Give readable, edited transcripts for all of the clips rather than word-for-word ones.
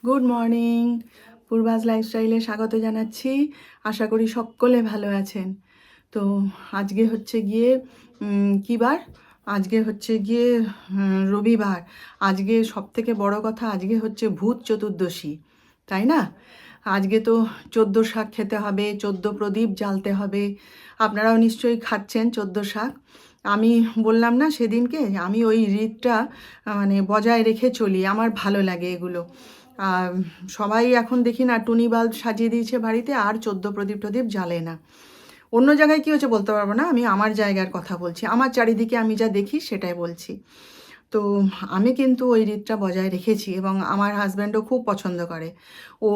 Good morning. পূর্বাজ লাইফস্টাইলে স্বাগত জানাচ্ছি। আশা করি সকলে ভালো আছেন। তো আজকে হচ্ছে গিয়ে কী বার? আজকে হচ্ছে গিয়ে রবিবার। আজকে সবথেকে বড় কথা, আজকে হচ্ছে ভূত চতুর্দশী, তাই না? আজকে তো 14 শাক খেতে হবে, 14 প্রদীপ জ্বালতে হবে। আপনারাও নিশ্চয়ই খাচ্ছেন 14 শাক। আমি বললাম না সেদিনকে, আমি ওই রীতটা মানে বজায় রেখে চলি, আমার ভালো লাগে এগুলো। আর সবাই এখন দেখি না টুনি বাল্ব সাজিয়ে দিয়েছে বাড়িতে, আর 14 প্রদীপ টদীপ জ্বালে না। অন্য জায়গায় কী হচ্ছে বলতে পারবো না, আমি আমার জায়গার কথা বলছি, আমার চারিদিকে আমি যা দেখি সেটাই বলছি। তো আমি কিন্তু ওই রীতটা বজায় রেখেছি এবং আমার হাজব্যান্ডও খুব পছন্দ করে। ও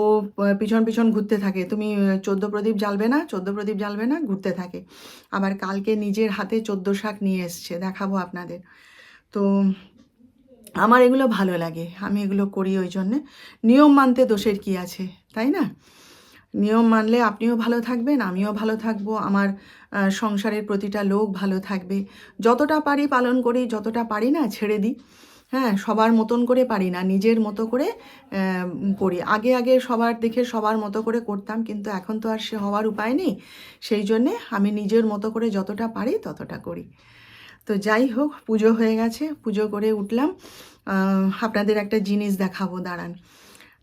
পিছন পিছন ঘুরতে থাকে, তুমি 14 প্রদীপ জ্বালবে না, 14 প্রদীপ জ্বালবে না, ঘুরতে থাকে। আবার কালকে নিজের হাতে 14 শাক নিয়ে এসছে, দেখাবো আপনাদের। তো আমার এগুলো ভালো লাগে, আমি এগুলো করি ওই জন্যে। নিয়ম মানতে দোষের কি আছে, তাই না? নিয়ম মানলে আপনিও ভালো থাকবেন, আমিও ভালো থাকবো, আমার সংসারের প্রতিটা লোক ভালো থাকবে। যতটা পারি পালন করি, যতটা পারি না ছেড়ে দিই। হ্যাঁ, সবার মতন করে পারি না, নিজের মতো করে করি। আগে আগে সবার দেখে সবার মতো করে করতাম, কিন্তু এখন তো আর সে হওয়ার উপায় নেই। সেই জন্যে আমি নিজের মতো করে যতটা পারি ততটা করি। তো যাই হোক, পুজো হয়ে গেছে, পুজো করে উঠলাম। আপনাদের একটা জিনিস দেখাবো, দাঁড়ান।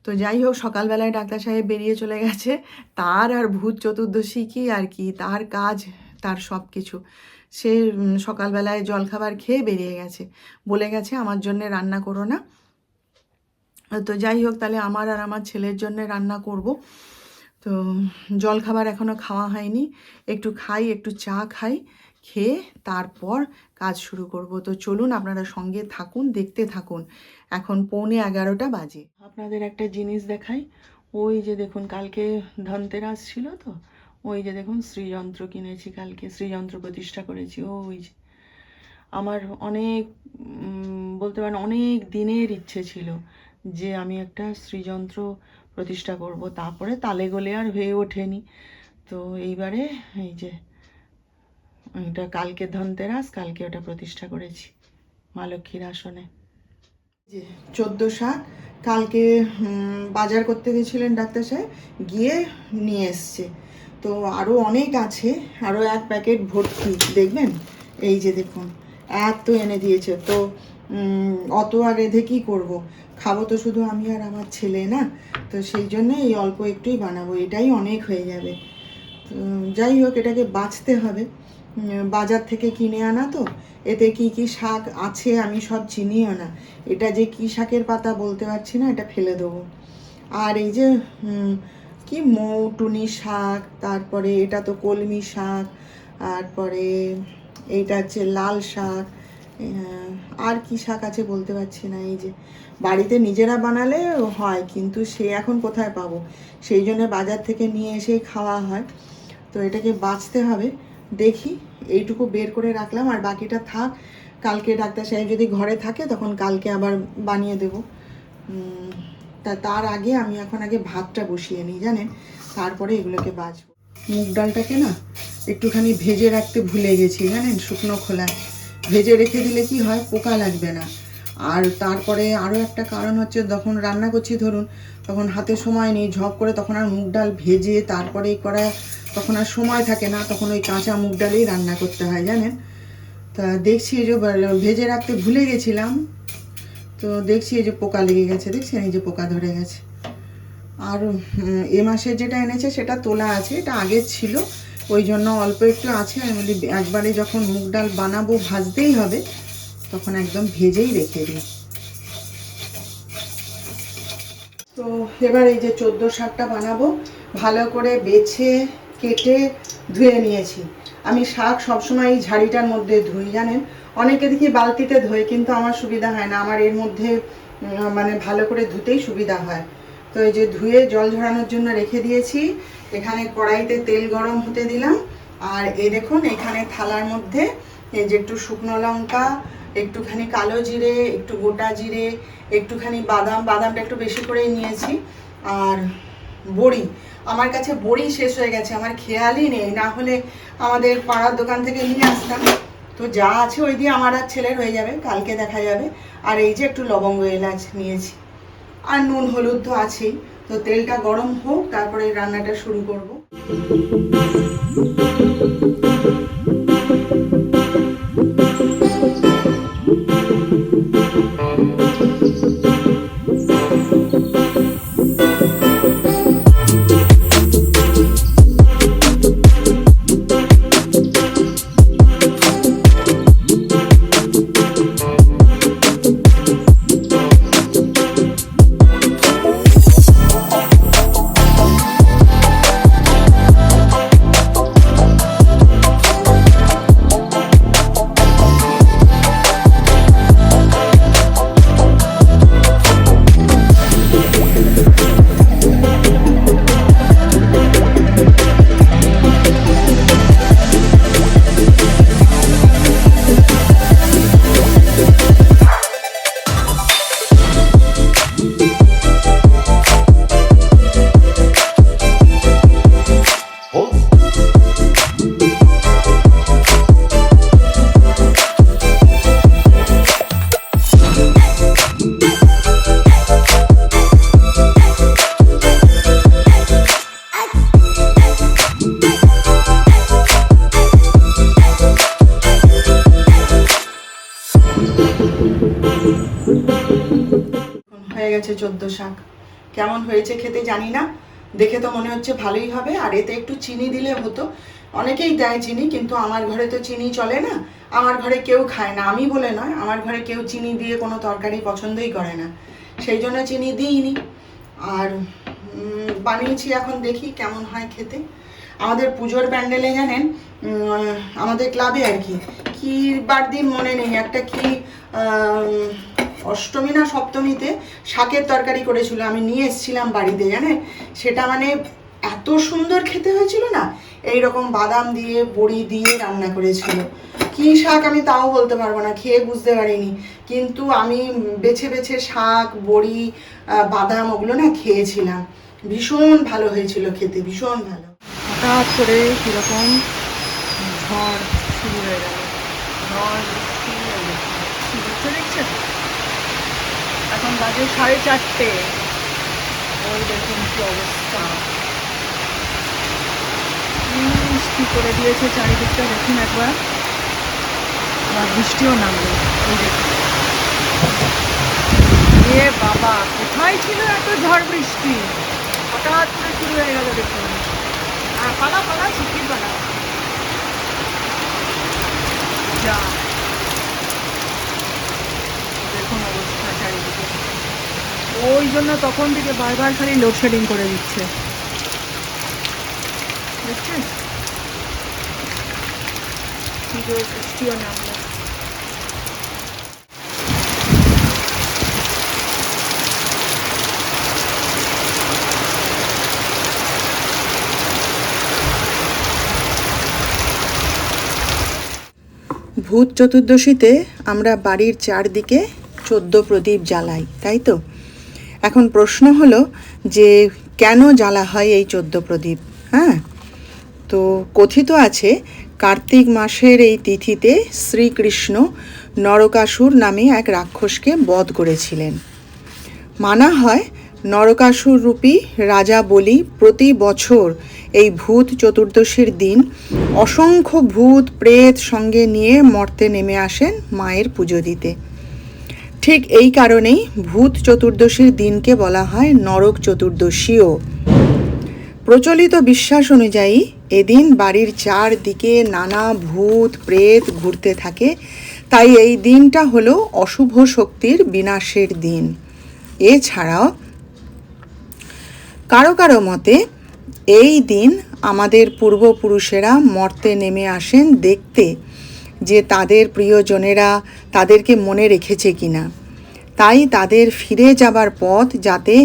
তো যাই হোক, সকালবেলায় ডাক্তার সাহেব বেরিয়ে চলে গেছে। তার আর ভূত চতুর্দশী কি আর কি, তার কাজ, তার সব কিছু। সে সকালবেলায় জলখাবার খেয়ে বেরিয়ে গেছে, বলে গেছে আমার জন্যে রান্না করো না। তো যাই হোক, তাহলে আমার আর আমার ছেলের জন্য রান্না করব। তো জলখাবার এখনও খাওয়া হয়নি, একটু খাই, একটু চা খাই, খেয়ে তারপর কাজ শুরু করব। তো চলুন, আপনারা সঙ্গে থাকুন, দেখতে থাকুন। এখন 11:15 বাজে। আপনাদের একটা জিনিস দেখাই। ওই যে দেখুন, কালকে ধনতেরাস ছিল, তো ওই যে দেখুন শ্রীযন্ত্র কিনেছি, কালকে শ্রীযন্ত্র প্রতিষ্ঠা করেছি। ওই যে আমার অনেক বলতে পারেন অনেক দিনের ইচ্ছে ছিল যে আমি একটা শ্রীযন্ত্র প্রতিষ্ঠা করব, তারপরে তালে গলে আর হয়ে ওঠেনি। তো এইবারে এই যে এটা কালকে ধনতেরাস, কালকে ওটা প্রতিষ্ঠা করেছি মা লক্ষ্মীর আসনে। যে 14 শাক কালকে বাজার করতে গেছিলেন ডাক্তার সাহেব, গিয়ে নিয়ে এসছে। তো আরও অনেক আছে, আরও এক প্যাকেট ভর্তি, দেখবেন। এই যে দেখুন, এত এনে দিয়েছে। তো অত আর রেঁধে কী করবো, খাবো তো শুধু আমি আর আমার ছেলে, না? তো সেই জন্য এই অল্প একটুই বানাবো, এটাই অনেক হয়ে যাবে। তো যাই হোক, এটাকে বাছতে হবে, বাজার থেকে কিনে আনা তো। এতে কি কি শাক আছে আমি সব চিনিও না, এটা যে কি শাকের পাতা বলতে পারছি না, এটা ফেলে দেবো। আর এই যে কি মৌটুনি শাক, তারপরে এটা তো কলমি শাক, তারপরে এইটা হচ্ছে লাল শাক, আর কি শাক আছে বলতে পারছি না। এই যে বাড়িতে নিজেরা বানালে হয়, কিন্তু সে এখন কোথায় পাবো, সেই জন্য বাজার থেকে নিয়ে এসেই খাওয়া হয়। তো এটাকে বাছতে হবে, দেখি। এইটুকু বের করে রাখলাম, আর বাকিটা থাক, কালকে ডাক্তার সাহেব যদি ঘরে থাকে তখন কালকে আবার বানিয়ে দেবো। তার আগে আমি এখন আগে ভাতটা বসিয়ে নিই, জানেন, তারপরে এগুলোকে বাছবো। মুগ ডালটাকে না একটুখানি ভেজে রাখতে ভুলে গেছি, জানেন, শুকনো খোলা ভেজে রেখে দিলে কি হয়, পোকা লাগবে না। আর তারপরে আরও একটা কারণ হচ্ছে, যখন রান্না করছি ধরুন, তখন হাতে সময় নেই ঝপ করে, তখন আর মুগ ডাল ভেজে তারপরে করা, তখন আর সময় থাকে না, তখন ওই কাঁচা মুগ ডালেই রান্না করতে হয়, জানেন। তা দেখছি এই যে ভেজে রাখতে ভুলে গেছিলাম, তো দেখছি এই যে পোকা লেগে গেছে, দেখছেন, এই যে পোকা ধরে গেছে। আর এ মাসে যেটা এনেছে সেটা তোলা আছে, এটা আগের ছিল, ওই জন্য অল্প একটু আছে। আমি বলি একবারে যখন মুগ ডাল বানাবো, ভাজতেই হবে, তখন একদম ভেজেই রেখে দিই। তো এবার এই যে 14 শাকটা বানাবো, ভালো করে বেছে কেটে ধুয়ে নিয়েছি। আমি শাক সবসময় এই ঝাড়িটার মধ্যে ধুই, জানেন। অনেকে দেখি বালতিতে ধোয়, কিন্তু আমার সুবিধা হয় না, আমার এর মধ্যে মানে ভালো করে ধুতেই সুবিধা হয়। তো এই যে ধুয়ে জল ঝরানোর জন্য রেখে দিয়েছি। এখানে কড়াইতে তেল গরম হতে দিলাম, আর এই দেখুন এখানে থালার মধ্যে এই যে একটু শুকনো লঙ্কা, একটুখানি কালো জিরে, একটু গোটা জিরে, একটুখানি বাদামটা একটু বেশি করেই নিয়েছি, আর বড়ি। আমার কাছে বড়ি শেষ হয়ে গেছে, আমার খেয়ালই নেই, না হলে আমাদের পাড়ার দোকান থেকে নিয়ে আসতাম। তো যা আছে ওই দিয়ে আমার আর ছেলের হয়ে যাবে, কালকে দেখা যাবে। আর এই যে একটু লবঙ্গ এলাচ নিয়েছি, আর নুন হলুদ তো আছেই। তো তেলটা গরম হোক, তারপরে রান্নাটা শুরু করব। হয়ে গেছে 14 শাক। কেমন হয়েছে খেতে জানি না, দেখে তো মনে হচ্ছে ভালোই হবে। আর এতে একটু চিনি দিলে হতো, অনেকেই দেয় চিনি, কিন্তু আমার ঘরে তো চিনি চলে না, আমার ঘরে কেউ খায় না। আমি বলে নয়, আমার ঘরে কেউ চিনি দিয়ে কোনো তরকারি পছন্দই করে না, সেই জন্য চিনি দিইনি। আর বানিয়েছি, এখন দেখি কেমন হয় খেতে। আমাদের পুজোর প্যান্ডেলে জানেন, আমাদের ক্লাবে আর কি বার দিন মনে নেই, একটা কি অষ্টমী না সপ্তমীতে শাকের তরকারি করেছিল, আমি নিয়ে এসেছিলাম বাড়িতে জানেন। সেটা মানে এত সুন্দর খেতে হয়েছিল না, এইরকম বাদাম দিয়ে বড়ি দিয়ে রান্না করেছিল। কি শাক আমি তাও বলতে পারবো না, খেয়ে বুঝতে পারিনি, কিন্তু আমি বেছে বেছে শাক, বড়ি, বাদাম ওগুলো না খেয়েছিলাম। ভীষণ ভালো হয়েছিল খেতে, ভীষণ ভালো। হঠাৎ করে কীরকম ঝড় শুরু হয়ে গেল, ঝড় বৃষ্টি দেখছেন। এখন বাজে 4:30। ওই দেখুন কি অবস্থা, বৃষ্টি করে দিয়েছে চারিদিকটা, দেখুন একবার। আর বৃষ্টিও নামলো, ওই দেখুন। এ বাবা, কোথায় ছিল এত ঝড় বৃষ্টি, হঠাৎ করে শুরু হয়ে গেল দেখুন। পালা পালা, শিখির পালা, যা দেখুন অবস্থা চারিদিকে। ওই জন্য তখন থেকে বারবার খালি লোডশেডিং করে দিচ্ছে, দেখছেন কি জোর বৃষ্টিও নামলো। ভূত চতুর্দশীতে আমরা বাড়ির চারদিকে 14 প্রদীপ জ্বালাই, তাই তো? এখন প্রশ্ন হলো যে কেন জ্বালা হয় এই 14 প্রদীপ? হ্যাঁ, তো কথিত আছে কার্তিক মাসের এই তিথিতে শ্রীকৃষ্ণ নরকাসুর নামে এক রাক্ষসকে বধ করেছিলেন। মানা হয় নরকাসুর রূপী রাজা বলি প্রতি বছর এই ভূত চতুর্দশীর দিন অসংখ্য ভূত প্রেত সঙ্গে নিয়ে মর্তে নেমে আসেন মায়ের পুজো দিতে। ঠিক এই কারণেই ভূত চতুর্দশীর দিনকে বলা হয় নরক চতুর্দশীও। প্রচলিত বিশ্বাস অনুযায়ী এদিন বাড়ির চারদিকে নানা ভূত প্রেত ঘুরতে থাকে, তাই এই দিনটা হলো অশুভ শক্তির বিনাশের দিন। এছাড়াও কারো কারো মতে এই দিন আমাদের পূর্বপুরুষেরা মর্তে নেমে আসেন দেখতে যে তাদের প্রিয়জনেরা তাদেরকে মনে রেখেছে কিনা, তাই তাদের ফিরে যাবার পথ যাতে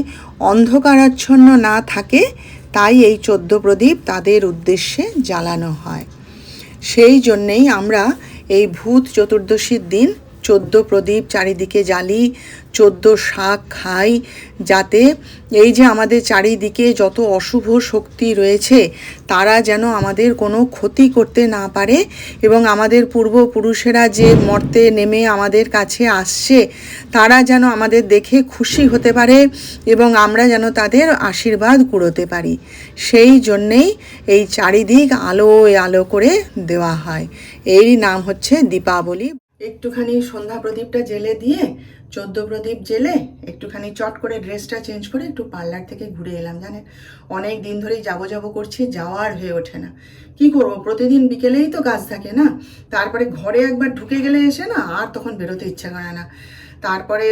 অন্ধকারাচ্ছন্ন না থাকে, তাই এই 14 প্রদীপ তাদের উদ্দেশ্যে জ্বালানো হয়। সেই জন্যেই আমরা এই ভূত চতুর্দশীর দিন 14 প্রদীপ চারিদিকে জ্বালি, 14 শাক খাই, যাতে এই যে আমাদের চারিদিকে যত অশুভ শক্তি রয়েছে তারা যেন আমাদের কোনো ক্ষতি করতে না পারে, এবং আমাদের পূর্বপুরুষেরা যে মর্তে নেমে আমাদের কাছে আসছে তারা যেন আমাদের দেখে খুশি হতে পারে এবং আমরা যেন তাদের আশীর্বাদ কুড়োতে পারি। সেই জন্যেই এই চারিদিক আলোয় আলো করে দেওয়া হয়। এই নাম হচ্ছে দীপাবলি। একটুখানি সন্ধ্যা প্রদীপটা জেলে দিয়ে 14 প্রদীপ জেলে একটুখানি চট করে ড্রেসটা চেঞ্জ করে একটু পার্লার থেকে ঘুরে এলাম। জানেন, অনেক দিন ধরেই যাবো করছি, যাওয়ার হয়ে ওঠে না। কি করবো, প্রতিদিন বিকেলেই তো কাজ থাকে না, তারপরে ঘরে একবার ঢুকে গেলে এসে না আর তখন বেরোতে ইচ্ছা করে না। তারপরে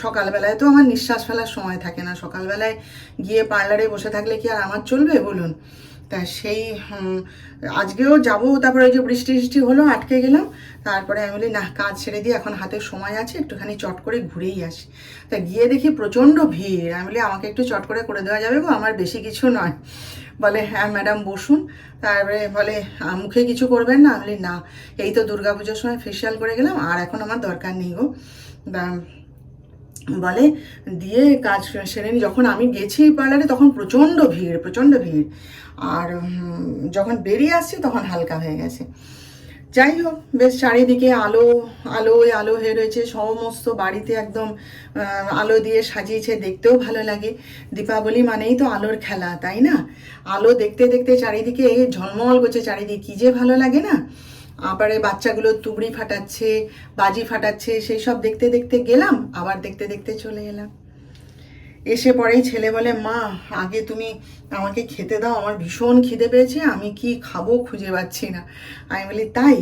সকালবেলায় তো আমার নিঃশ্বাস ফেলার সময় থাকে না, সকালবেলায় গিয়ে পার্লারে বসে থাকলে কি আর আমার চলবে বলুন। তা সেই আজকেও যাবো, তারপরে ওই যে বৃষ্টি হলো, আটকে গেলাম। তারপরে আমি বলি না, কাজ ছেড়ে দিয়ে এখন হাতে সময় আছে, একটুখানি চট করে ঘুরেই আসি। তা গিয়ে দেখি প্রচণ্ড ভিড়। আমি বলি আমাকে একটু চট করে দেওয়া যাবে গো, আমার বেশি কিছু নয়। বলে হ্যাঁ ম্যাডাম বসুন। তারপরে বলে মুখে কিছু করবেন না? আমি বলি না, এই তো দুর্গাপুজোর সময় ফেসিয়াল করে গেলাম, আর এখন আমার দরকার নেই গো। বলে দিয়ে কাজ সেরে নি। যখন আমি গেছি পার্লারে তখন প্রচণ্ড ভিড়, আর যখন বেরিয়ে আসছি তখন হালকা হয়ে গেছে। যাই হোক, বেশ চারিদিকে আলো হয়ে রয়েছে, সমস্ত বাড়িতে একদম আলো দিয়ে সাজিয়েছে, দেখতেও ভালো লাগে। দীপাবলি মানেই তো আলোর খেলা, তাই না? আলো দেখতে চারিদিকে ঝলমল করছে চারিদিকে, কী যে ভালো লাগে না। আবারে বাচ্চাগুলো তুবড়ি ফাটাচ্ছে, বাজি ফাটাচ্ছে, সেই সব দেখতে গেলাম, আবার দেখতে চলে এলাম। এসে পরেই ছেলে বলে মা আগে তুমি আমাকে খেতে দাও, আমার ভীষণ খিদে পেয়েছে, আমি কি খাবো খুঁজে পাচ্ছি না। আমি বলি তাই?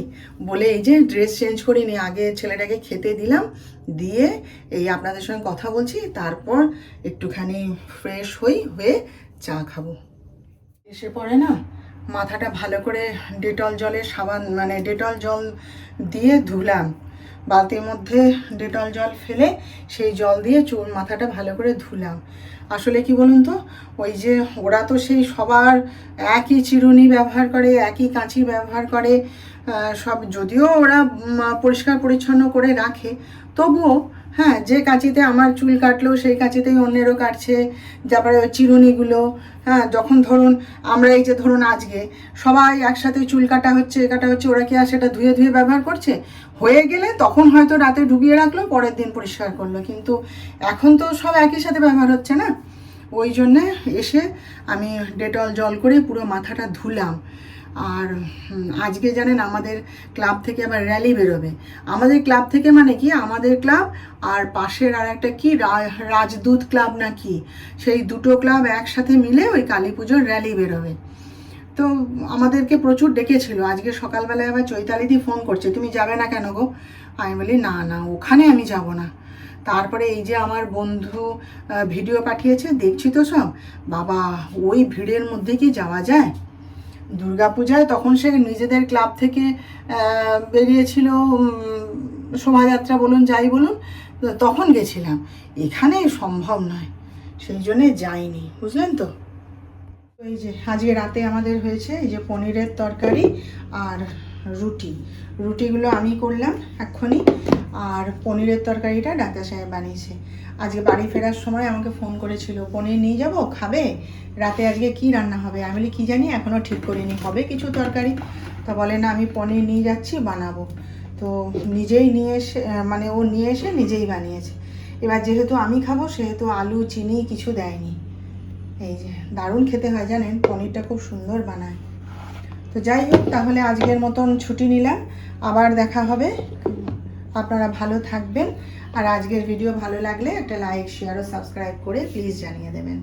বলে এই যে ড্রেস চেঞ্জ করিনি, আগে ছেলেটাকে খেতে দিলাম, দিয়ে এই আপনাদের সঙ্গে কথা বলছি, তারপর একটুখানি ফ্রেশ হয়ে চা খাবো। এসে পরে না মাথাটা ভালো করে ডেটল জল দিয়ে ধুলাম। বালতির মধ্যে ডেটল জল ফেলে সেই জল দিয়ে মাথাটা ভালো করে ধুলাম। আসলে কি বলুন তো, ওই যে ওরা তো সেই সবার একই চিরুনি ব্যবহার করে, একই কাঁচি ব্যবহার করে, সব যদিও ওরা পরিষ্কার পরিচ্ছন্ন করে রাখে, তবুও হ্যাঁ, যে কাঁচিতে আমার চুল কাটলো সেই কাঁচিতেই অন্যেরও কাটছে। তারপরে ওই চিরুনিগুলো, হ্যাঁ, যখন ধরুন আমরা এই যে ধরুন আজকে সবাই একসাথে চুল কাটা হচ্ছে, ওরা কি আর সেটা ধুয়ে ব্যবহার করছে? হয়ে গেলে তখন হয়তো রাতে ডুবিয়ে রাখলো, পরের দিন পরিষ্কার করলো, কিন্তু এখন তো সব একই সাথে ব্যবহার হচ্ছে না। ওই জন্যে এসে আমি ডেটল জল করে পুরো মাথাটা ধুলাম। আর আজকে জানেন আমাদের ক্লাব থেকে আবার র্যালি বেরোবে। আমাদের ক্লাব থেকে মানে কি, আমাদের ক্লাব আর পাশের আর একটা কি রাজদূত ক্লাব না কি, সেই দুটো ক্লাব একসাথে মিলে ওই কালী পুজোর র্যালি বেরোবে। তো আমাদেরকে প্রচুর ডেকেছিল। আজকে সকালবেলায় আবার চৈতালিদি ফোন করছে, তুমি যাবে না কেন গো? আমি বলি না ওখানে আমি যাব না। তারপরে এই যে আমার বন্ধু ভিডিও পাঠিয়েছে, দেখছি তো সব, বাবা ওই ভিড়ের মধ্যে কি যাওয়া যায়? দুর্গাপূজায় তখন সে নিজেদের ক্লাব থেকে বেরিয়েছিল, শোভাযাত্রা বলুন যাই বলুন, তখন গেছিলাম। এখানে সম্ভব নয়, সেই জন্যে যাইনি, বুঝলেন তো। এই যে আজকে রাতে আমাদের হয়েছে এই যে পনিরের তরকারি আর রুটিগুলো আমি করলাম এক্ষুনি, আর পনিরের তরকারিটা ডাক্তার সাহেব বানিয়েছে। আজকে বাড়ি ফেরার সময় আমাকে ফোন করেছিল, পনির নিয়ে যাব, খাবে? রাতে আজকে কি রান্না হবে? আমি বলি কী জানি, এখনও ঠিক করিনি, হবে কিছু তরকারি। তা বলে না, আমি পনির নিয়ে যাচ্ছি, বানাবো। তো নিজেই নিয়ে এসে ও নিয়ে এসে নিজেই বানিয়েছে। এবার যেহেতু আমি খাবো সেহেতু আলু চিনি কিছু দেয়নি। এই যে দারুণ খেতে হয় জানেন, পনিরটা খুব সুন্দর বানায়। তো যাই হোক, তাহলে আজকের মতন ছুটি নিলাম, আবার দেখা হবে। আপনারা ভালো থাকবেন, আর আজকের ভিডিও ভালো লাগলে একটা লাইক, শেয়ার ও সাবস্ক্রাইব করে প্লিজ জানিয়ে দেবেন।